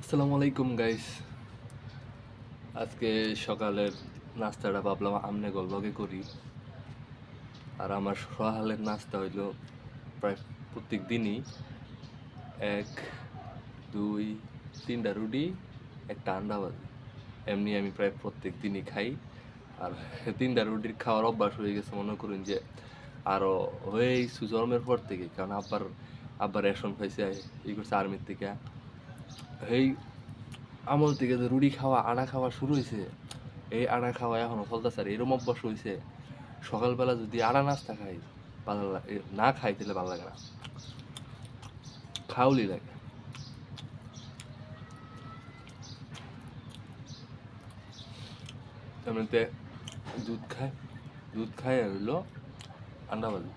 আসসালামু আলাইকুম গাইস। আজকে সকালের নাস্তাটা ভাবলাম আমনে গলবগে করি। আর আমার সকালের নাস্তা হইল প্রায় প্রত্যেক দিনই এক দুই তিনটা রুটি একটা আন্ডা ভাজি। এমনি আমি প্রায় প্রত্যেক দিনই খাই। আর তিনটা রুটির খাওয়ার অভ্যাস হয়ে গেছে মনে করুন যে আরও হয়েইছু জন্মের পর থেকে, কারণ আব্বার রেশন পাইছে ই করছে আর্মির থেকে। এই আমল থেকে যে রুটি খাওয়া আটা খাওয়া শুরু হয়েছে, এই আটা খাওয়া এখনো চলতেছে। আর এরম অভ্যাস হয়েছে সকালবেলা যদি আটা নাস্তা খাই ভালো লাগে, না খাই তাহলে ভালো লাগে না, খাওয়ালি লাগে। এমনিতে দুধ খাই আর হইলো আন্ডা ভাজি।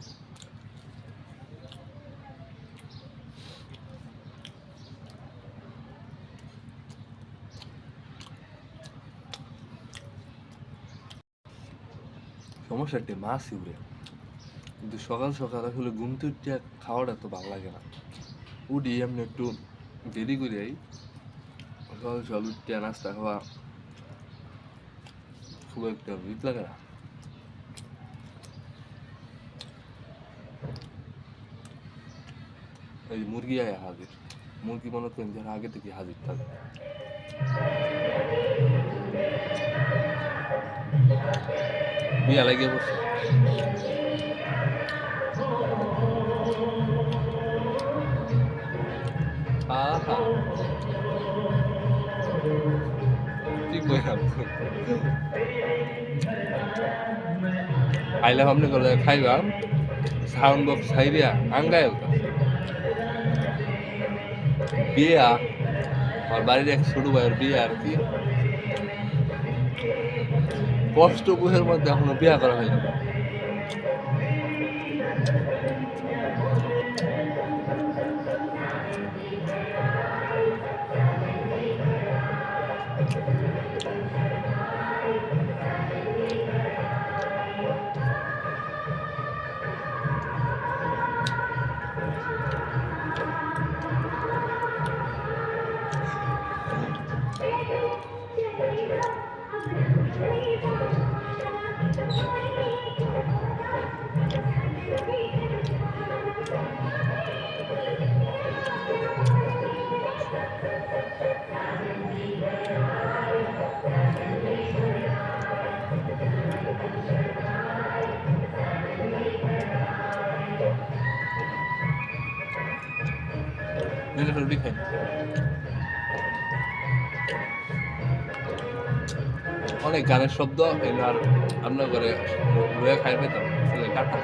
সমস্যাটি মাছই উড়ে, কিন্তু সকাল সকাল আসলে ঘুম থেকে খাওয়াটা তো ভালো লাগে না। উঠি এমনি একটু দেরি করে যাই, সকাল সকাল উঠতে নাস্তা খাওয়া খুব একটা ভিত লাগে না। এই মুরগি আয় হাজির, মুরগি মনে করেন যে আগে থেকে হাজির থাকে। বিয়া লাগিয়ে বসে আহা ঠিক কইলাম। আইলে সামনে করে খাইবা, সাউন্ড বক্স খাইবিয়া আঙ্গায় বিয়া। আমার বাড়ির এক ছোট ভাইয়ের বিয়ে আর কি, কষ্ট বুঝের মধ্যে এখনো বিয়া করা হয়নি। রুটি খাই অনেক গানের শব্দ এগুলো, আর আমরা করে রয়ে খাই পেতাম কাটা।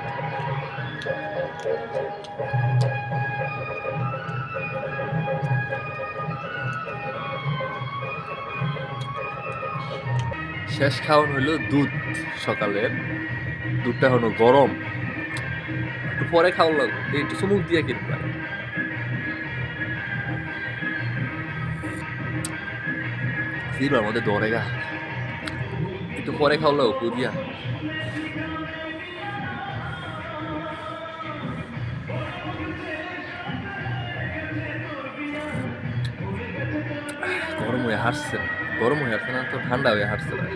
শেষ খাওয়ান হইল দুধ, সকালের দুধটা হলো গরম, একটু পরে খাওয়া লাগবে, একটু চুমুক দিয়ে কিনবা। সিলবার মধ্যে দৌড়ে গা, একটু পরে খাওয়া লাগবে পুরিয়া। গরম হয়ে হাসছে না, গরম হয়ে হাসছে না তো ঠান্ডা হয়ে হাসছে না।